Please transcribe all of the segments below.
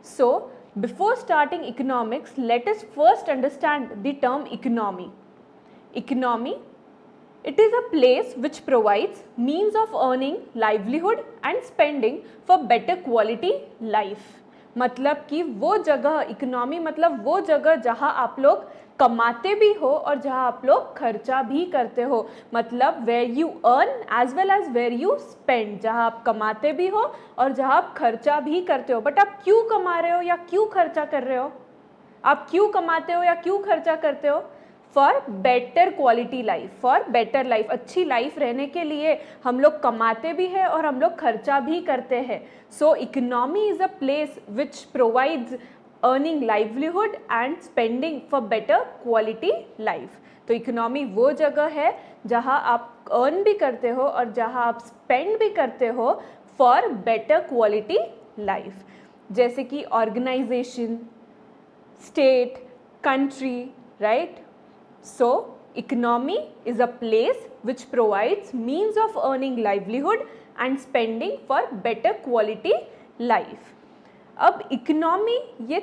So, before starting economics, let us first understand the term economy. Economy, it is a place which provides means of earning livelihood and spending for better quality life. मतलब कि वो जगह, economy मतलब वो जगह जहाँ आप लोग कमाते भी हो और जहाँ आप लोग खर्चा भी करते हो, मतलब where you earn as well as where you spend, जहाँ आप कमाते भी हो और जहाँ आप खर्चा भी करते हो. बट आप क्यों कमा रहे हो या क्यों खर्चा कर रहे हो? आप क्यों कमाते हो या क्यों खर्चा करते हो? For better quality life, for better life, अच्छी लाइफ रहने के लिए हम लोग कमाते भी हैं और हम लोग खर्चा भी करते हैं. So economy is a place which provides earning livelihood and spending for better quality life. तो इकोनॉमी वो जगह है जहाँ आप अर्न भी करते हो और जहाँ आप स्पेंड भी करते हो फॉर बेटर क्वालिटी लाइफ. जैसे कि organisation, state, country, right? So, economy is a place which provides means of earning livelihood and spending for better quality life. अब economy ये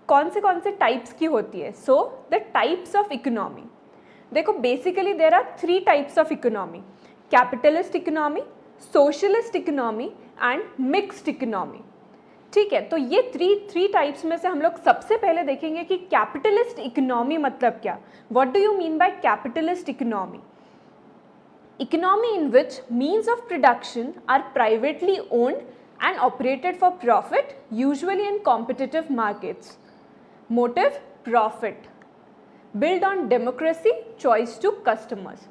कौन से टाइप्स की होती है? So, the types of economy. देखो basically there are 3 types of economy: capitalist economy, socialist economy and mixed economy. ठीक है, तो ये थ्री टाइप्स में से हम लोग सबसे पहले देखेंगे कि कैपिटलिस्ट इकोनॉमी मतलब क्या. What do you mean by capitalist economy? Economy in which means of production are privately owned and operated for profit, usually in competitive markets. Motive profit, build on democracy, choice to customers.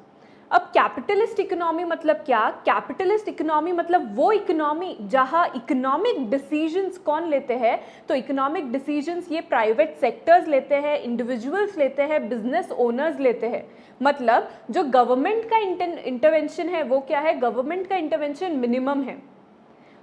अब capitalist economy मतलब क्या? Capitalist economy मतलब वो economy जहाँ economic decisions कौन लेते हैं? तो इकोनॉमिक डिसीजंस ये प्राइवेट सेक्टर्स लेते हैं, इंडिविजुअल्स लेते हैं, बिजनेस ओनर्स लेते हैं. मतलब जो गवर्नमेंट का इंटरवेंशन है वो क्या है? गवर्नमेंट का इंटरवेंशन मिनिमम है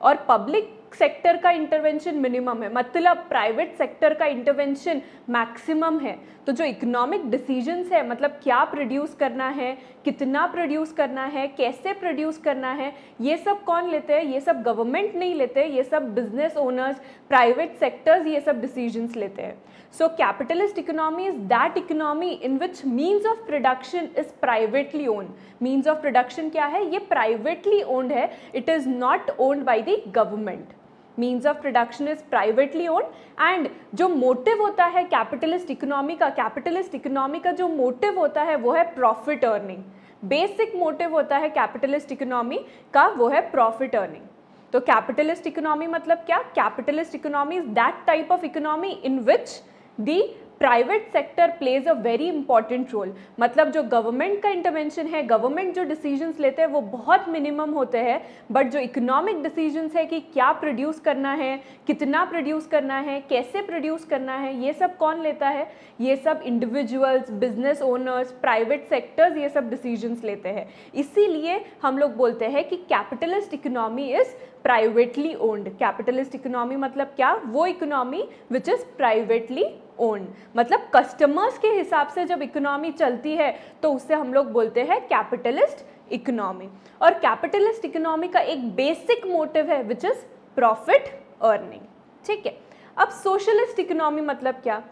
और पब्लिक सेक्टर का इंटरवेंशन मिनिमम है, मतलब प्राइवेट सेक्टर का इंटरवेंशन मैक्सिमम है. तो जो इकोनॉमिक डिसीजंस है, मतलब क्या प्रोड्यूस करना है, कितना प्रोड्यूस करना है, कैसे प्रोड्यूस करना है, ये सब कौन लेते हैं? ये सब गवर्नमेंट नहीं लेते, ये सब बिजनेस ओनर्स, प्राइवेट सेक्टर्स ये सब डिसीजंस लेते हैं. So capitalist economy is that economy in which means of production is privately owned. Means of production क्या है? ये privately owned है. It is not owned by the government. Means of production is privately owned and जो motive होता है capitalist economy का जो motive होता है वो है profit earning. Basic motive होता है capitalist economy का वो है profit earning. तो capitalist economy मतलब क्या? Capitalist economy is that type of economy in which the private sector plays a very important role. मतलब जो गवर्नमेंट का इंटरवेंशन है, गवर्नमेंट जो डिसीजंस लेते हैं वो बहुत मिनिमम होते हैं, बट जो इकोनॉमिक डिसीजंस है कि क्या प्रोड्यूस करना है, कितना प्रोड्यूस करना है, कैसे प्रोड्यूस करना है, ये सब कौन लेता है? ये सब individuals, business owners, private sectors ये सब डिसीजंस लेते हैं. इसीलिए हम लोग बोलते हैं कि capitalist economy is privately owned. Capitalist economy मतलब क्या? वो economy which is privately owned, मतलब कस्टमर्स के हिसाब से जब इकोनॉमी चलती है तो उससे हम लोग बोलते हैं कैपिटलिस्ट इकोनॉमी. और कैपिटलिस्ट इकोनॉमी का एक बेसिक मोटिव है विच इज प्रॉफिट अर्निंग. ठीक है, अब सोशलिस्ट इकोनॉमी मतलब क्या?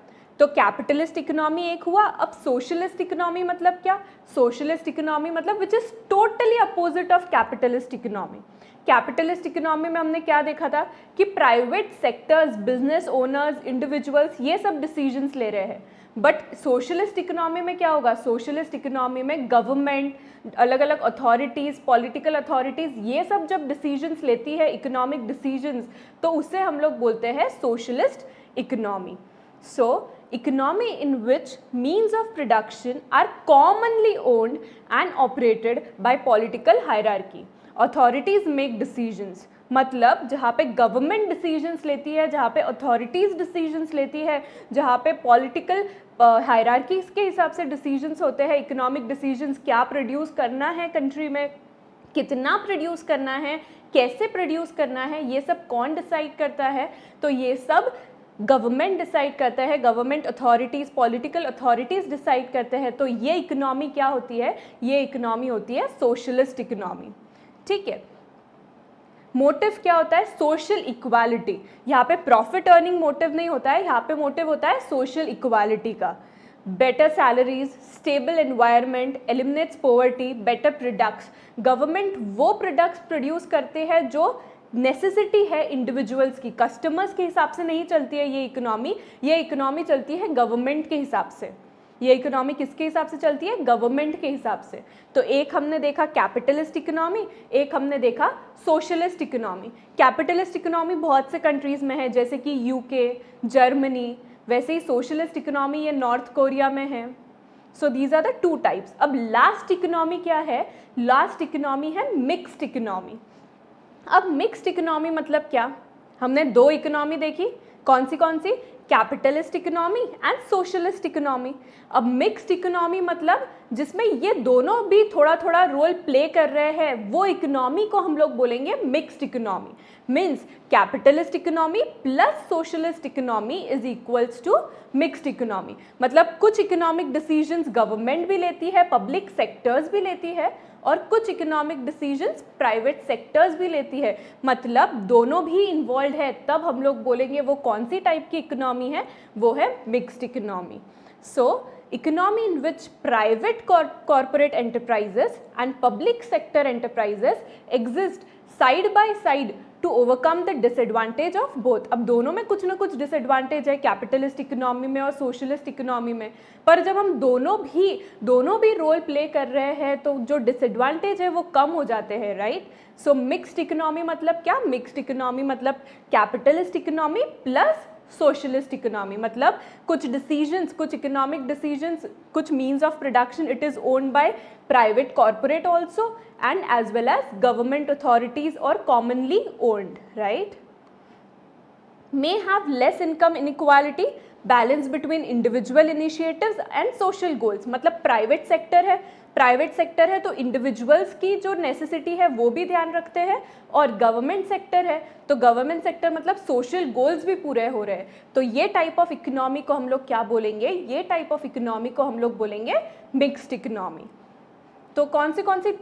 तो कैपिटलिस्ट इकोनॉमी एक हुआ, अब सोशलिस्ट इकोनॉमी मतलब क्या? सोशलिस्ट इकोनॉमी मतलब which is totally opposite of capitalist economy. Capitalist economy में हमने क्या देखा था कि private sectors, business owners, individuals ये सब डिसीजंस ले रहे हैं. बट सोशलिस्ट इकोनॉमी में क्या होगा? सोशलिस्ट इकोनॉमी में गवर्नमेंट, अलग अलग अथॉरिटीज़, पॉलिटिकल अथॉरिटीज़ ये सब जब डिसीजंस लेती है, इकोनॉमिक डिसीजंस, तो उसे हम लोग बोलते हैं socialist economy. So economy in which means of production are commonly owned and operated by political hierarchy. Authorities make decisions, मतलब जहाँ पे गवर्नमेंट डिसीजंस लेती है, जहाँ पे अथॉरिटीज़ डिसीजंस लेती है, जहाँ पे पॉलिटिकल हायरार्कीज के हिसाब से डिसीजंस होते हैं, इकोनॉमिक डिसीजंस, क्या प्रोड्यूस करना है कंट्री में, कितना प्रोड्यूस करना है, कैसे प्रोड्यूस करना है, ये सब कौन डिसाइड करता है? तो ये सब गवर्नमेंट डिसाइड करता है, government authorities, political authorities decide करते हैं. तो ये इकोनॉमी क्या होती है? ये इकोनॉमी होती है सोशलिस्ट इकोनॉमी. ठीक है, मोटिव क्या होता है? Social equality. यहाँ पे प्रॉफिट अर्निंग मोटिव नहीं होता है, यहाँ पे मोटिव होता है सोशल इक्वालिटी का। Better salaries, stable environment, eliminates poverty, better products. Government वो प्रोडक्ट्स प्रोड्यूस करते हैं जो नेसेसिटी है इंडिविजुअल्स की, कस्टमर्स के हिसाब से नहीं चलती है ये इकोनॉमी चलती है गवर्नमेंट के हिसाब से। ये इकोनॉमी किसके हिसाब से चलती है? गवर्नमेंट के हिसाब से। तो एक हमने देखा कैपिटलिस्ट इकोनॉमी, एक हमने देखा सोशलिस्ट इकोनॉमी। कैपिटलिस्ट इकोनॉमी बहुत से कंट्रीज में है, जैसे कि यूके, जर्मनी। वैसे ही सोशलिस्ट इकोनॉमी ये नॉर्थ कोरिया में है। So these are the two types. अब लास्ट इकोनॉमी क्या है? लास्ट इकोनॉमी है मिक्स्ड इकोनॉमी। अब मिक्स्ड इकोनॉमी मतलब क्या? हमने दो इकोनॉमी देखी, कौन सी? Capitalist economy and socialist economy. अब मिक्स्ड इकोनॉमी मतलब जिसमें ये दोनों भी थोड़ा थोड़ा रोल प्ले कर रहे हैं, वो इकोनॉमी को हम लोग बोलेंगे mixed economy. Means capitalist economy plus socialist economy is equals to mixed economy. मतलब कुछ इकोनॉमिक डिसीजंस गवर्नमेंट भी लेती है, पब्लिक सेक्टर्स भी लेती है, और कुछ इकोनॉमिक डिसीजंस प्राइवेट सेक्टर्स भी लेती है। मतलब दोनों भी इन्वॉल्व है, तब हम लोग बोलेंगे वो कौन सी टाइप की इकोनॉमी है, वो है mixed economy. So economy in which private corporate enterprises and public sector enterprises exist side by side to overcome the disadvantage of both। अब दोनों में कुछ ना कुछ डिसएडवांटेज है, कैपिटलिस्ट इकोनॉमी में और सोशलिस्ट इकोनॉमी में, पर जब हम दोनों भी रोल प्ले कर रहे हैं तो जो डिसएडवांटेज है वो कम हो जाते हैं, राइट। सो मिक्स्ड इकोनॉमी मतलब क्या? मिक्स्ड इकोनॉमी मतलब capitalist economy plus socialist economy. मतलब कुछ डिसीजंस, कुछ इकोनॉमिक डिसीजंस, कुछ means of production it is owned by private corporate also and as well as government authorities और commonly owned, right. may have less income inequality, balance between individual initiatives and social goals. मतलब private sector है तो individuals की जो necessity है वो भी ध्यान रखते हैं, और गवर्नमेंट सेक्टर है तो गवर्नमेंट सेक्टर मतलब सोशल गोल्स भी पूरे हो रहे हैं। तो ये टाइप ऑफ इकोनॉमी को हम लोग क्या बोलेंगे? ये टाइप ऑफ इकोनॉमी को हम लोग बोलेंगे मिक्स्ड इकोनॉमी। तो कौन सी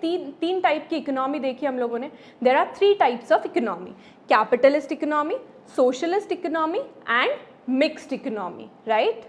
तीन टाइप की इकोनॉमी देखी हम लोगों ने? There are 3 types of economy, capitalist economy, socialist economy and mixed economy, right.